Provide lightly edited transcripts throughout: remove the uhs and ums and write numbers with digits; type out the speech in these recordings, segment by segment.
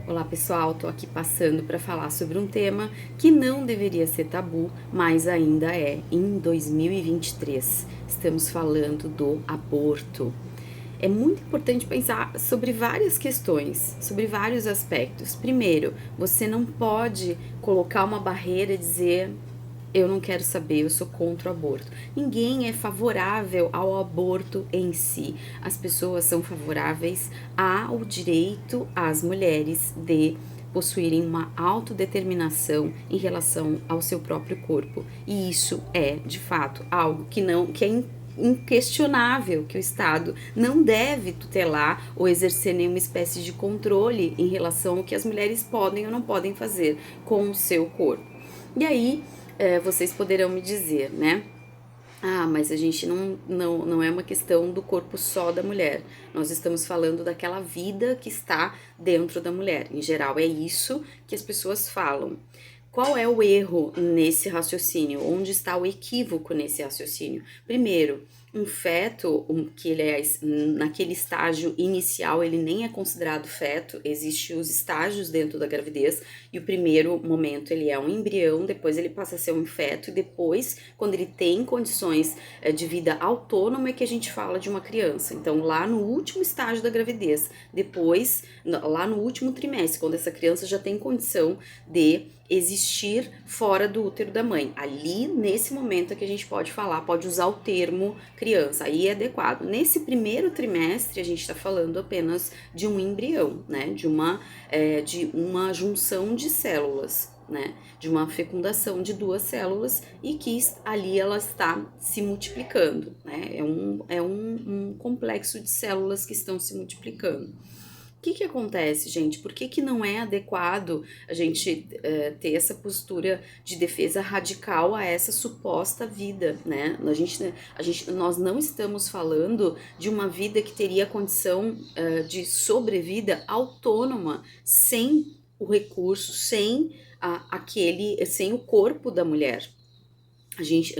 Olá pessoal, tô aqui passando para falar sobre um tema que não deveria ser tabu, mas ainda é. Em 2023, estamos falando do aborto. É muito importante pensar sobre várias questões, sobre vários aspectos. Primeiro, você não pode colocar uma barreira e dizer eu não quero saber, eu sou contra o aborto. Ninguém é favorável ao aborto em si. As pessoas são favoráveis ao direito às mulheres de possuírem uma autodeterminação em relação ao seu próprio corpo. E isso é, de fato, algo que é inquestionável, que o Estado não deve tutelar ou exercer nenhuma espécie de controle em relação ao que as mulheres podem ou não podem fazer com o seu corpo. E aí, vocês poderão me dizer, né? Ah, mas a gente não é uma questão do corpo só da mulher. Nós estamos falando daquela vida que está dentro da mulher. Em geral, é isso que as pessoas falam. Qual é o erro nesse raciocínio? Onde está o equívoco nesse raciocínio? Primeiro, um feto, que ele é naquele estágio inicial, ele nem é considerado feto, existem os estágios dentro da gravidez, e o primeiro momento ele é um embrião, depois ele passa a ser um feto, e depois, quando ele tem condições de vida autônoma, é que a gente fala de uma criança. Então, lá no último estágio da gravidez, depois, lá no último trimestre, quando essa criança já tem condição de existir fora do útero da mãe. Ali, nesse momento é que a gente pode falar, pode usar o termo criança, aí é adequado. Nesse primeiro trimestre, a gente está falando apenas de um embrião, né? De uma junção de células, né? De uma fecundação de duas células e que ali ela está se multiplicando, né? É um complexo de células que estão se multiplicando. O que acontece, gente? Por que não é adequado a gente ter essa postura de defesa radical a essa suposta vida, né? Nós não estamos falando de uma vida que teria condição de sobrevida autônoma, sem o recurso, sem o corpo da mulher.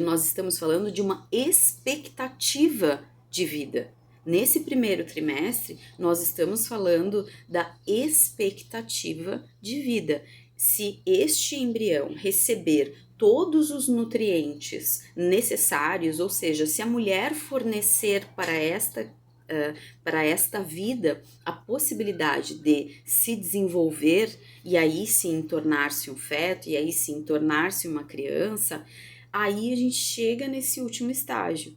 Nós estamos falando de uma expectativa de vida. Nesse primeiro trimestre, nós estamos falando da expectativa de vida. Se este embrião receber todos os nutrientes necessários, ou seja, se a mulher fornecer para esta vida a possibilidade de se desenvolver e aí sim tornar-se um feto, e aí sim tornar-se uma criança, aí a gente chega nesse último estágio.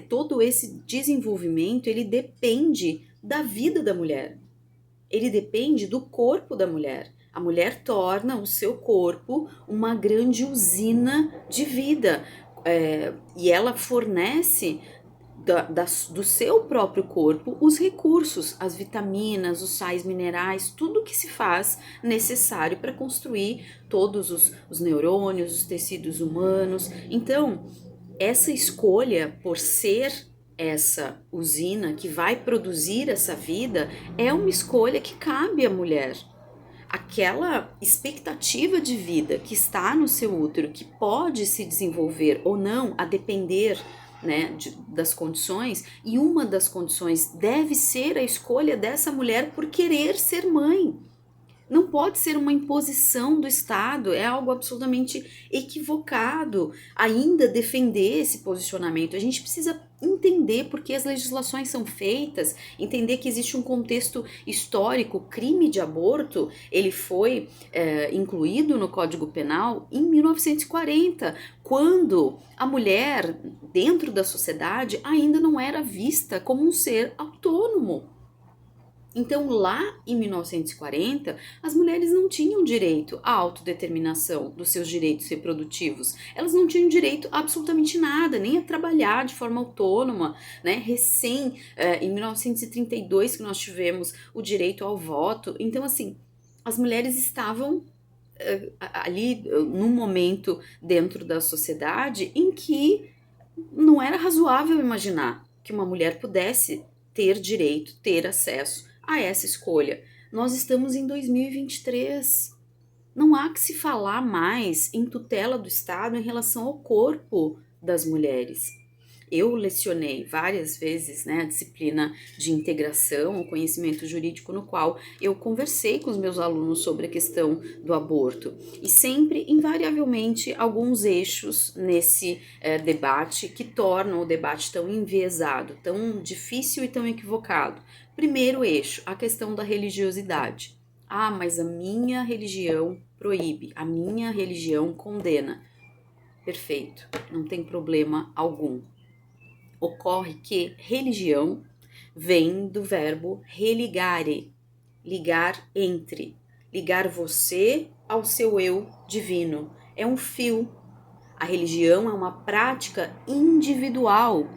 Todo esse desenvolvimento, ele depende da vida da mulher. Ele depende do corpo da mulher. A mulher torna o seu corpo uma grande usina de vida. E ela fornece do seu próprio corpo os recursos, as vitaminas, os sais minerais, tudo que se faz necessário para construir todos os neurônios, os tecidos humanos. Então, essa escolha por ser essa usina que vai produzir essa vida é uma escolha que cabe à mulher. Aquela expectativa de vida que está no seu útero, que pode se desenvolver ou não, a depender, né, das condições, e uma das condições deve ser a escolha dessa mulher por querer ser mãe. Não pode ser uma imposição do Estado, é algo absolutamente equivocado ainda defender esse posicionamento. A gente precisa entender por que as legislações são feitas, entender que existe um contexto histórico. O crime de aborto, ele foi incluído no Código Penal em 1940, quando a mulher, dentro da sociedade, ainda não era vista como um ser autônomo. Então, lá em 1940, as mulheres não tinham direito à autodeterminação dos seus direitos reprodutivos. Elas não tinham direito a absolutamente nada, nem a trabalhar de forma autônoma, né? Em 1932, que nós tivemos o direito ao voto. Então, assim, as mulheres estavam ali num momento dentro da sociedade em que não era razoável imaginar que uma mulher pudesse ter direito, ter acesso a essa escolha. Nós estamos em 2023. Não há que se falar mais em tutela do Estado em relação ao corpo das mulheres. Eu lecionei várias vezes, né, a disciplina de integração, o conhecimento jurídico, no qual eu conversei com os meus alunos sobre a questão do aborto. E sempre, invariavelmente, alguns eixos nesse debate que tornam o debate tão enviesado, tão difícil e tão equivocado. Primeiro eixo, a questão da religiosidade. Ah, mas a minha religião proíbe, a minha religião condena. Perfeito, não tem problema algum. Ocorre que religião vem do verbo religare, ligar entre, ligar você ao seu eu divino. É um fio. A religião é uma prática individual.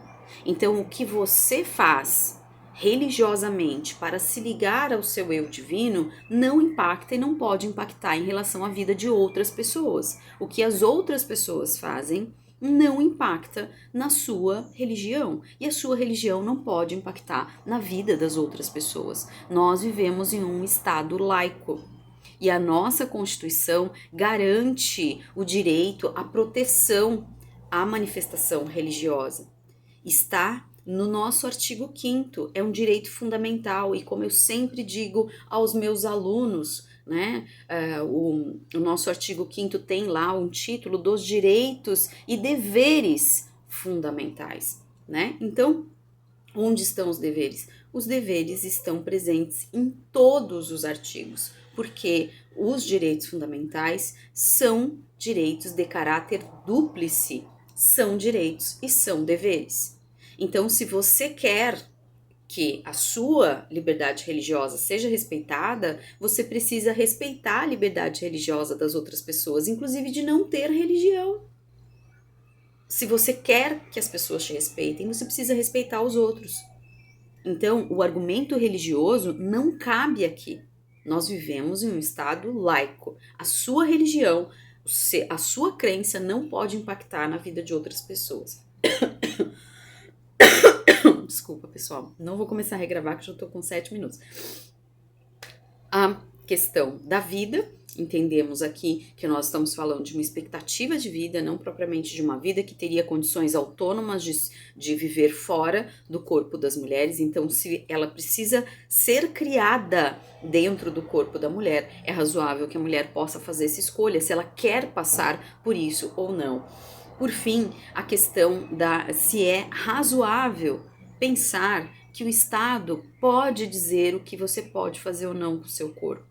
Então, o que você faz religiosamente para se ligar ao seu eu divino não impacta e não pode impactar em relação à vida de outras pessoas. O que as outras pessoas fazem não impacta na sua religião, e a sua religião não pode impactar na vida das outras pessoas. Nós vivemos em um estado laico. E a nossa Constituição garante o direito à proteção à manifestação religiosa. Está no nosso artigo 5º, é um direito fundamental, e como eu sempre digo aos meus alunos, né, o nosso artigo 5º tem lá um título dos direitos e deveres fundamentais, né? Então, onde estão os deveres? Os deveres estão presentes em todos os artigos, porque os direitos fundamentais são direitos de caráter dúplice, são direitos e são deveres. Então, se você quer que a sua liberdade religiosa seja respeitada, você precisa respeitar a liberdade religiosa das outras pessoas, inclusive de não ter religião. Se você quer que as pessoas te respeitem, você precisa respeitar os outros. Então, o argumento religioso não cabe aqui. Nós vivemos em um estado laico. A sua religião, a sua crença não pode impactar na vida de outras pessoas. Desculpa, pessoal. Não vou começar a regravar, que já estou com 7 minutos. A questão da vida. Entendemos aqui que nós estamos falando de uma expectativa de vida, não propriamente de uma vida que teria condições autônomas de viver fora do corpo das mulheres. Então, se ela precisa ser criada dentro do corpo da mulher, é razoável que a mulher possa fazer essa escolha, se ela quer passar por isso ou não. Por fim, a questão se é razoável pensar que o Estado pode dizer o que você pode fazer ou não com o seu corpo.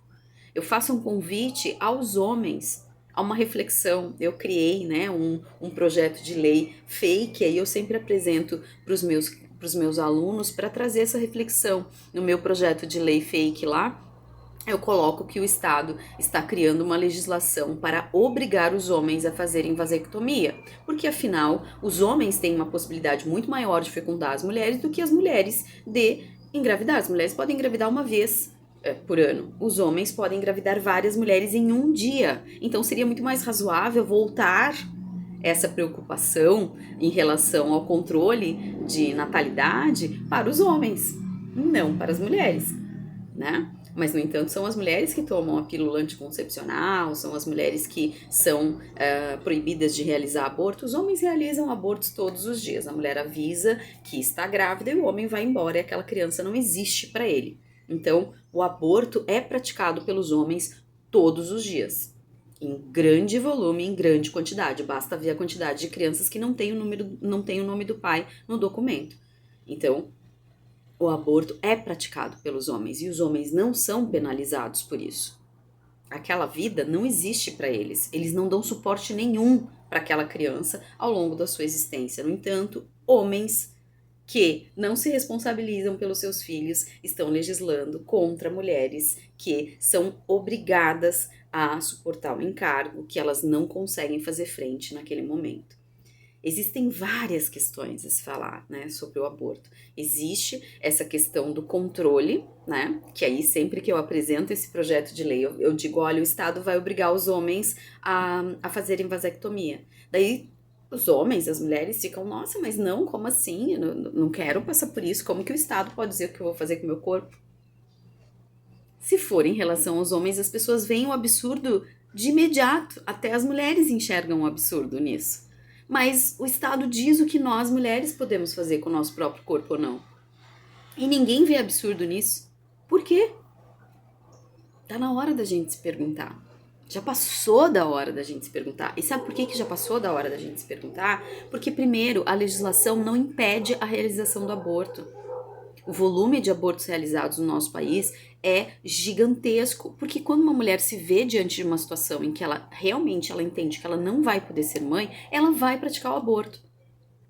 Eu faço um convite aos homens a uma reflexão. Eu criei, né, um projeto de lei fake, aí eu sempre apresento para os meus alunos para trazer essa reflexão. No meu projeto de lei fake lá, eu coloco que o Estado está criando uma legislação para obrigar os homens a fazerem vasectomia, porque afinal os homens têm uma possibilidade muito maior de fecundar as mulheres do que as mulheres de engravidar. As mulheres podem engravidar uma vez por ano. Os homens podem engravidar várias mulheres em um dia. Então seria muito mais razoável voltar essa preocupação em relação ao controle de natalidade para os homens, não para as mulheres, né? Mas, no entanto, são as mulheres que tomam a pílula anticoncepcional, são as mulheres que são proibidas de realizar aborto. Os homens realizam abortos todos os dias. A mulher avisa que está grávida e o homem vai embora e aquela criança não existe para ele. Então, o aborto é praticado pelos homens todos os dias, em grande volume, em grande quantidade. Basta ver a quantidade de crianças que não tem o nome do pai no documento. Então, o aborto é praticado pelos homens e os homens não são penalizados por isso. Aquela vida não existe para eles. Eles não dão suporte nenhum para aquela criança ao longo da sua existência. No entanto, homens que não se responsabilizam pelos seus filhos estão legislando contra mulheres que são obrigadas a suportar um encargo que elas não conseguem fazer frente naquele momento. Existem várias questões a se falar, né, sobre o aborto. Existe essa questão do controle, né, que aí sempre que eu apresento esse projeto de lei, eu digo, olha, o Estado vai obrigar os homens a fazerem vasectomia. Daí os homens, as mulheres ficam, nossa, mas não, como assim? Eu não quero passar por isso, como que o Estado pode dizer o que eu vou fazer com o meu corpo? Se for em relação aos homens, as pessoas veem o absurdo de imediato, até as mulheres enxergam o absurdo nisso. Mas o Estado diz o que nós mulheres podemos fazer com o nosso próprio corpo ou não. E ninguém vê absurdo nisso. Por quê? Tá na hora da gente se perguntar. Já passou da hora da gente se perguntar. E sabe por que já passou da hora da gente se perguntar? Porque, primeiro, a legislação não impede a realização do aborto. O volume de abortos realizados no nosso país é gigantesco, porque quando uma mulher se vê diante de uma situação em que ela realmente entende que ela não vai poder ser mãe, ela vai praticar o aborto.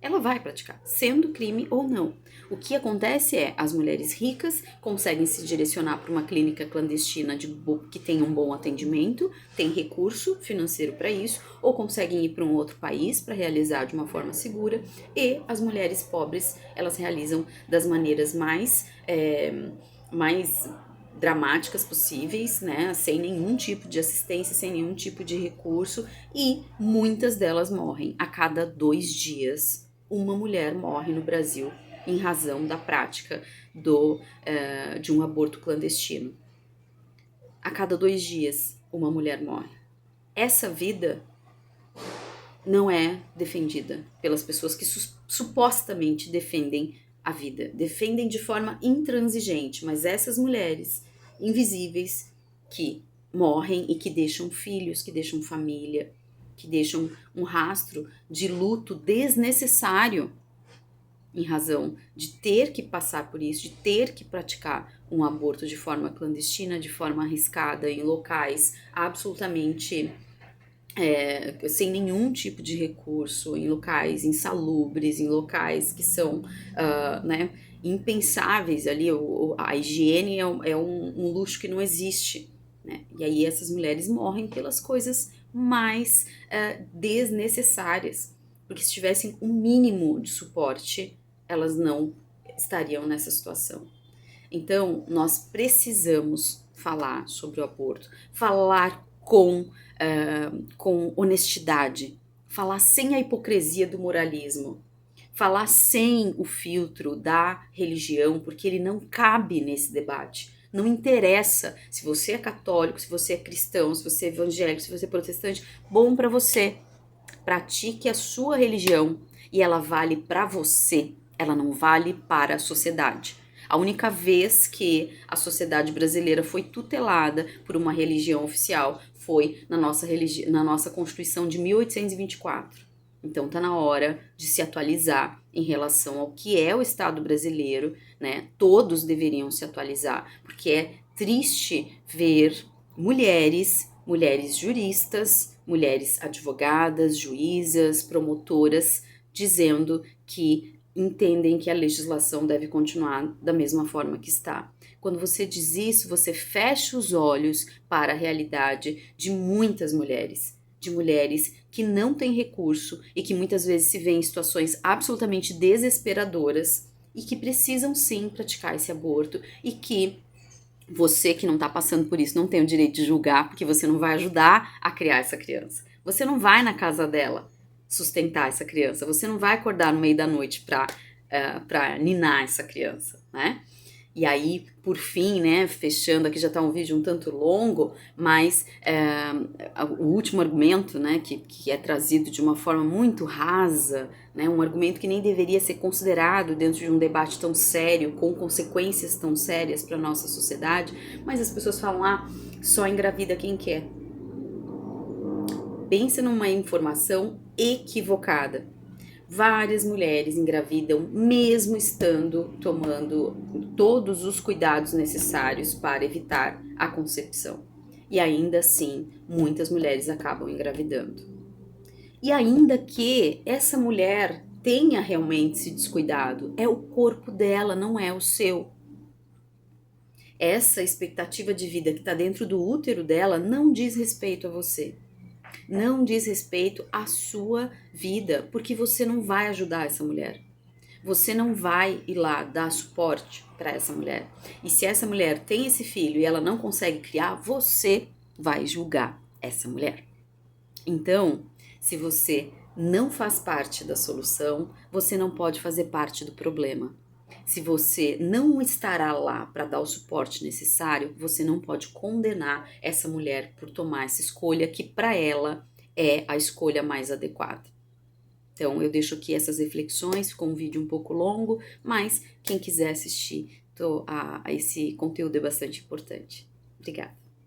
Ela vai praticar, sendo crime ou não. O que acontece é, as mulheres ricas conseguem se direcionar para uma clínica clandestina que tem um bom atendimento, tem recurso financeiro para isso, ou conseguem ir para um outro país para realizar de uma forma segura, e as mulheres pobres, elas realizam das maneiras mais dramáticas possíveis, né, sem nenhum tipo de assistência, sem nenhum tipo de recurso, e muitas delas morrem. A cada 2 dias, uma mulher morre no Brasil em razão da prática de um aborto clandestino. A cada 2 dias, uma mulher morre. Essa vida não é defendida pelas pessoas que supostamente defendem a vida, defendem de forma intransigente, mas essas mulheres invisíveis que morrem e que deixam filhos, que deixam família, que deixam um rastro de luto desnecessário em razão de ter que passar por isso, de ter que praticar um aborto de forma clandestina, de forma arriscada, em locais absolutamente sem nenhum tipo de recurso, em locais insalubres, em locais que são né, impensáveis ali, a higiene é um luxo que não existe. Né? E aí essas mulheres morrem pelas coisas mais desnecessárias, porque se tivessem um mínimo de suporte, elas não estariam nessa situação. Então, nós precisamos falar sobre o aborto, falar com honestidade, falar sem a hipocrisia do moralismo, falar sem o filtro da religião, porque ele não cabe nesse debate. Não interessa se você é católico, se você é cristão, se você é evangélico, se você é protestante, bom para você. Pratique a sua religião e ela vale para você, ela não vale para a sociedade. A única vez que a sociedade brasileira foi tutelada por uma religião oficial foi na nossa Constituição de 1824. Então tá na hora de se atualizar em relação ao que é o Estado brasileiro, né? Todos deveriam se atualizar, porque é triste ver mulheres juristas, mulheres advogadas, juízas, promotoras, dizendo que entendem que a legislação deve continuar da mesma forma que está. Quando você diz isso, você fecha os olhos para a realidade de muitas mulheres, de mulheres que não têm recurso e que muitas vezes se veem em situações absolutamente desesperadoras e que precisam sim praticar esse aborto e que você que não está passando por isso não tem o direito de julgar, porque você não vai ajudar a criar essa criança. Você não vai na casa dela sustentar essa criança. Você não vai acordar no meio da noite para ninar essa criança, né? E aí, por fim, né, fechando aqui, já está um vídeo um tanto longo, mas o último argumento, né, que é trazido de uma forma muito rasa, né, um argumento que nem deveria ser considerado dentro de um debate tão sério, com consequências tão sérias para a nossa sociedade, mas as pessoas falam, só engravida quem quer. Pensa numa informação equivocada. Várias mulheres engravidam mesmo estando tomando todos os cuidados necessários para evitar a concepção. E ainda assim, muitas mulheres acabam engravidando. E ainda que essa mulher tenha realmente se descuidado, é o corpo dela, não é o seu. Essa expectativa de vida que está dentro do útero dela não diz respeito a você. Não diz respeito à sua vida, porque você não vai ajudar essa mulher. Você não vai ir lá dar suporte para essa mulher. E se essa mulher tem esse filho e ela não consegue criar, você vai julgar essa mulher. Então, se você não faz parte da solução, você não pode fazer parte do problema. Se você não estará lá para dar o suporte necessário, você não pode condenar essa mulher por tomar essa escolha que para ela é a escolha mais adequada. Então, eu deixo aqui essas reflexões, ficou um vídeo um pouco longo, mas quem quiser assistir a esse conteúdo é bastante importante. Obrigada.